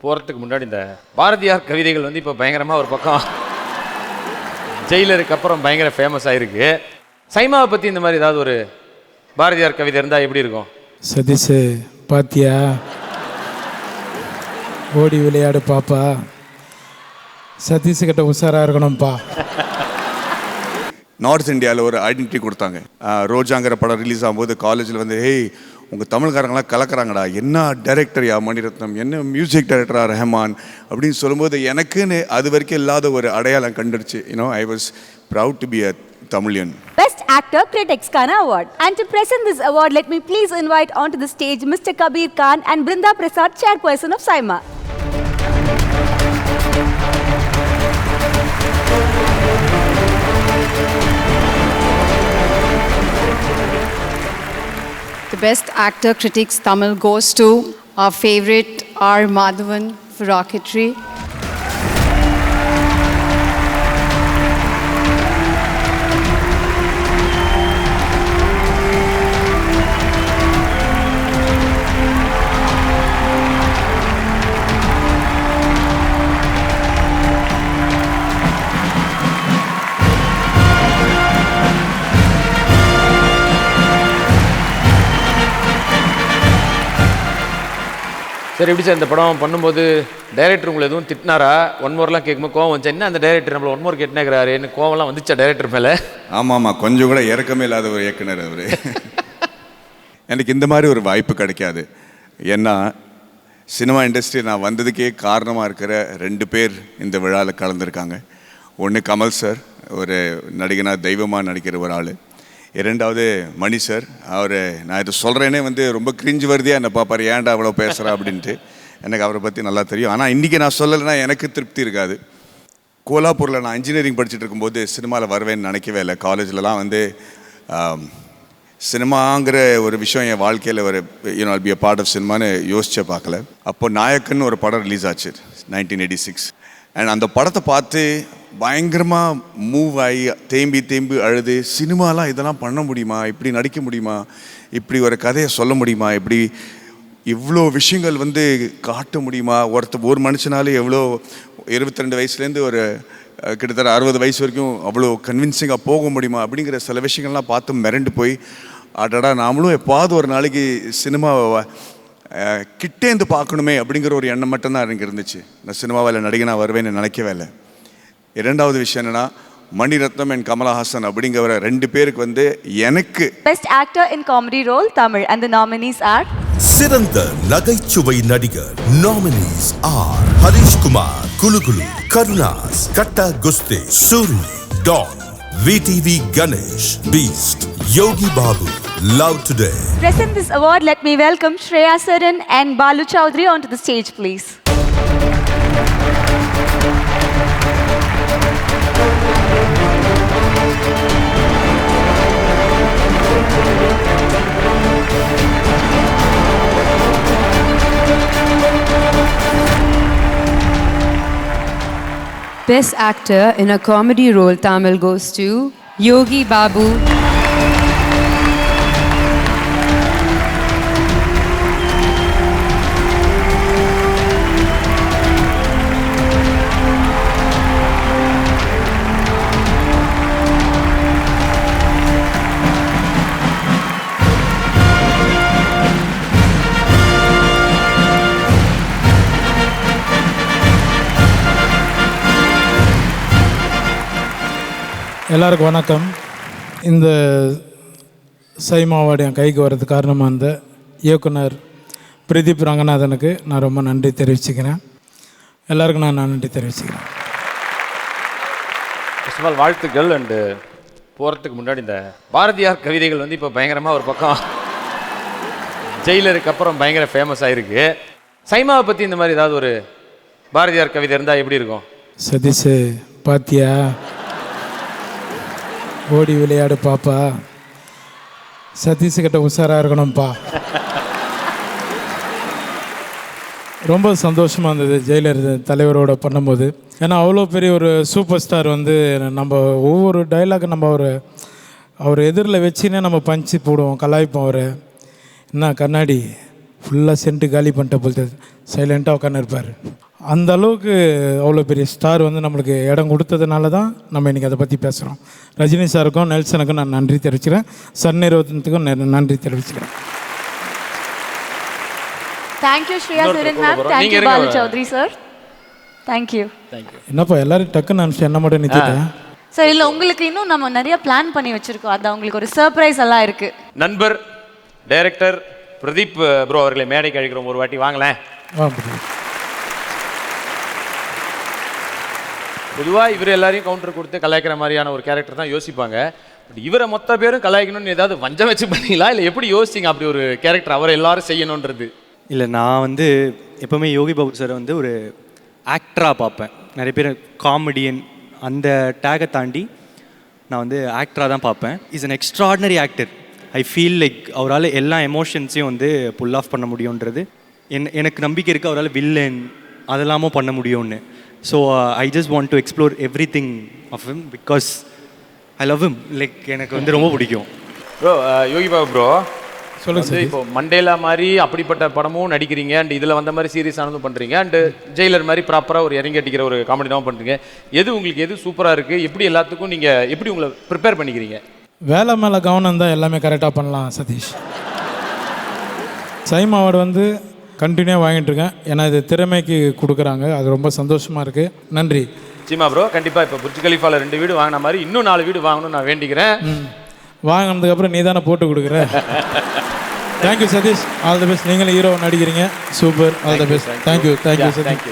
போகிறதுக்கு முன்னாடி இந்த பாரதியார் கவிதைகள் வந்து இப்போ பயங்கரமாக ஒரு பக்கம் ஜெயிலருக்கு அப்புறம் பயங்கர ஃபேமஸ் ஆகிருக்கு. சைமாவை பற்றி இந்த மாதிரி ஏதாவது ஒரு பாரதியார் கவிதை இருந்தால் எப்படி இருக்கும்? சதீஷ் பாத்தியா, ஓடி விளையாடு பாப்பா, சதீஷ் கிட்ட உஷாராக இருக்கணும்ப்பா. நார்த் இந்தியாவில் ஒரு ஐடென்டிட்டி கொடுத்தாங்க. ரோஜாங்கிற படம் ரிலீஸ் ஆகும்போது காலேஜில் வந்து ஹேய் உங்கள் தமிழ்காரங்களாம் கலக்கிறாங்கடா, என்ன டைரக்டர்யா மணிரத்னம், என்ன மியூசிக் டைரக்டரா ரஹ்மான் அப்படின்னு சொல்லும்போது எனக்குன்னு அது வரைக்கும் இல்லாத ஒரு அடையாளம் கண்டுருச்சு. I was proud to be a Tamilian. Best Actor Critics Kana Award. And to present this award, let me please invite onto the stage Mr. Kabir Khan and Brinda Prasad, chairperson of SIMA. The Best Actor Critics Tamil goes to our favorite R. Madhavan for Rocketry. Sir எப்படி sir இந்த படம் பண்ணும்போது director உங்களை எதுவும் திட்டினாரா? One மோர்லாம் கேட்கும்போது கோவம் வந்துச்சு, என்ன அந்த டைரக்டர் நம்மளை ஒன் மோர் கேட்டுனாங்கிறாரு, என்ன கோவம்லாம் வந்துச்சா டைரக்டர் மேலே? ஆமாம், கொஞ்சம் கூட இறக்கமே இல்லாத ஒரு இயக்குனர் அவர். எனக்கு இந்த மாதிரி ஒரு வாய்ப்பு கிடைக்காது. ஏன்னா சினிமா இண்டஸ்ட்ரி நான் வந்ததுக்கே காரணமாக இருக்கிற 2 பேர் இந்த விழாவில் கலந்துருக்காங்க. ஒன்று கமல் சார், ஒரு நடிகனாக தெய்வமாக நடிக்கிற ஒரு ஆள். 2வது மணி சார். அவர் நான் இது சொல்கிறேனே வந்து ரொம்ப கிரிஞ்சு வருதியாக என்னை பார்ப்பார், ஏன்டா அவ்வளோ பேசுகிறா அப்படின்ட்டு. எனக்கு அவரை பற்றி நல்லா தெரியும். ஆனால் இன்றைக்கி நான் சொல்லலைன்னா எனக்கு திருப்தி இருக்காது. கோலாப்பூரில் நான் இன்ஜினியரிங் படிச்சுட்டு இருக்கும்போது சினிமாவில் வருவேன்னு நினைக்கவே இல்லை. காலேஜ்லலாம் வந்து சினிமாங்கிற ஒரு விஷயம் என் வாழ்க்கையில் ஒரு பி அ பார்ட் ஆஃப் சினிமான்னு யோசிச்சே பார்க்கல. அப்போது நாயக்கன் ஒரு படம் ரிலீஸ் ஆச்சு 1986. அண்ட் அந்த படத்தை பார்த்து பயங்கரமாக மூவ் ஆகி தேம்பி அழுது, சினிமாலாம் இதெல்லாம் பண்ண முடியுமா, இப்படி நடிக்க முடியுமா, இப்படி ஒரு கதையை சொல்ல முடியுமா, இப்படி இவ்வளோ விஷயங்கள் வந்து காட்ட முடியுமா, ஒரு மனுஷனாலே எவ்வளோ 22 வயசுலேருந்து ஒரு கிட்டத்தட்ட 60 வயசு வரைக்கும் அவ்வளோ கன்வின்சிங்காக போக முடியுமா அப்படிங்கிற சில விஷயங்கள்லாம் பார்த்து மிரண்டு போய் அடடா நாமளும் எப்பாவது ஒரு நாளைக்கு சினிமாவை கிட்டேந்து பார்க்கணுமே அப்படிங்கிற ஒரு எண்ணம் மட்டும்தான் எனக்கு இருந்துச்சு. நான் சினிமாவில் நடிகனாக வருவேன்னு நினைக்கவே இல்லை. 2வது விஷயம் என்னன்னா, மணிரத்னம் அண்ட் கமலஹாசன் அப்படிங்கிற 2 பேருக்கு வந்து எனக்கு Best Actor in Comedy Role Tamil and the nominees are சிறந்த நகைச்சுவை நடிகர். nominees are Harish Kumar, குலுகுலு, Karunas, Gatta Kusthi, Soori, Don, VTV Ganesh, Beast, Yogi Babu, Love Today. Present this award, let me welcome Shreya Saran and Balu Chowdhury onto the stage, please. Best Actor in a Comedy Role Tamil goes to Yogi Babu. எல்லாருக்கும் வணக்கம். இந்த SIMA award என் கைக்கு வர்றது காரணமாக இருந்த இயக்குனர் பிரதீப் ரங்கநாதனுக்கு நான் ரொம்ப நன்றி தெரிவிச்சுக்கிறேன். எல்லாருக்கும் நான் நன்றி தெரிவிச்சுக்கிறேன். ஃபர்ஸ்ட் ஆஃப் ஆல் வாழ்த்துக்கள். அண்டு போகிறதுக்கு முன்னாடி இந்த பாரதியார் கவிதைகள் வந்து இப்போ பயங்கரமாக ஒரு பக்கம் ஜெயிலருக்கு அப்புறம் பயங்கர ஃபேமஸ் ஆகிருக்கு. சைமாவை பற்றி இந்த மாதிரி ஏதாவது ஒரு பாரதியார் கவிதை இருந்தால் எப்படி இருக்கும்? சதீஷ் பாத்தியா, ஓடி விளையாடு பாப்பா, சதீஷ் கிட்ட உஷாராக இருக்கணும்ப்பா. ரொம்ப சந்தோஷமாக இருந்தது ஜெயிலர் தலைவரோட பண்ணும்போது. ஏன்னா அவ்வளோ பெரிய ஒரு சூப்பர் ஸ்டார் வந்து நம்ம ஒவ்வொரு டைலாக் நம்ம அவர் எதிரில் வச்சுன்னே நம்ம பஞ்சு போடுவோம், கலாய்ப்போம். அவர் என்ன கண்ணாடி ஃபுல்லாக சென்ட்டு காலி பண்ணிட்ட போல் சைலண்ட்டாக உட்காந்து இருப்பார். அந்த அளவுக்கு அவ்வளோ பெரிய ஸ்டார் வந்து நம்மளுக்கு இடம் கொடுத்ததுனால தான் நம்ம இன்றைக்கி அதை பற்றி பேசுகிறோம். ரஜினி சாருக்கும் நெல்சனுக்கும் நான் நன்றி தெரிவிச்சுக்கிறேன். சன் நிறுவனத்துக்கும் நன்றி தெரிவிச்சுக்கிறேன். Thank you Shreya Suran ma'am. நீங்க தேங்க்யூ இருங்க பாலு வர. சௌத்ரி சார். தேங்க்யூ. என்னப்பா எல்லாரும் டக்குன்னு அனுப்பிச்சு என்ன மட்டும் நிறுத்திட்டேன். சார் இல்லை, உங்களுக்கு இன்னும் நம்ம நிறைய பிளான் பண்ணி வச்சிருக்கோம். அது உங்களுக்கு ஒரு சர்ப்ரைஸ் எல்லாம் இருக்கு. நண்பர் டைரக்டர் பிரதீப் ப்ரோ அவர்களை மேடைக்கு அழைக்கிறோம். ஒரு வாட்டி வாங்களேன். பொதுவாக இவர் எல்லாரையும் கவுண்டர் கொடுத்து கலாய்க்கிற மாதிரியான ஒரு கேரக்டர் தான் யோசிப்பாங்க. பட் இவரை மொத்த பேரும் கலாய்க்கணும்னு ஏதாவது வஞ்சம் வச்சு பண்ணீங்களா, இல்லை எப்படி யோசிச்சிங்க அப்படி ஒரு கேரக்டர் அவரை எல்லாரும் செய்யணுன்றது? இல்லை, நான் வந்து எப்போவுமே யோகி பாபு சார் வந்து ஒரு ஆக்டராக பார்ப்பேன். நிறைய பேர் காமெடியன் அந்த டேகை தாண்டி நான் வந்து ஆக்டராக தான் பார்ப்பேன். Is an extraordinary actor. I feel like அவரால் எல்லா எமோஷன்ஸையும் வந்து புல் ஆஃப் பண்ண முடியுன்றது எனக்கு நம்பிக்கை இருக்குது. அவரால் வில்லன் அதெல்லாமும் பண்ண முடியும்னு. So I just want to explore everything of him because I love him. Like எனக்கு வந்து ரொம்ப பிடிக்கும். ப்ரோ யோகி பாபு ப்ரோ சொல்லுங்க சார். இப்போ மண்டேலா மாதிரி அப்படிப்பட்ட படமும் நடிக்கிறீங்க, அண்ட் இதில் வந்த மாதிரி சீரியஸானதும் பண்ணுறீங்க, அண்டு ஜெயிலர் மாதிரி ப்ராப்பராக ஒரு இறங்கி அடிக்கிற ஒரு காமெடியாகவும் பண்ணுறீங்க. எது உங்களுக்கு எது சூப்பராக இருக்குது? எப்படி எல்லாத்துக்கும் நீங்கள் எப்படி உங்களை ப்ரிப்பேர் பண்ணிக்கிறீங்க? வேலை மேலே கவனம் தான் எல்லாமே கரெக்டாக பண்ணலாம் சதீஷ். சைம் அவார்டு வந்து கண்டினியூவாக வாங்கிட்டு இருக்கேன். ஏன்னா இது திறமைக்கு கொடுக்குறாங்க. அது ரொம்ப சந்தோஷமாக இருக்குது. நன்றி சீமா ப்ரோ. கண்டிப்பாக இப்போ புர்ஜ் கலிஃபாவில் 2 வீடு வாங்கின மாதிரி இன்னும் 4 வீடு வாங்கணும்னு நான் வேண்டிக்கிறேன். வாங்கினதுக்கப்புறம் நீ தானே போட்டு கொடுக்குற. Thank you Sathish. All the best. நீங்களும் ஹீரோ நடிக்கிறீங்க. Super. All the best. Thank you Satish.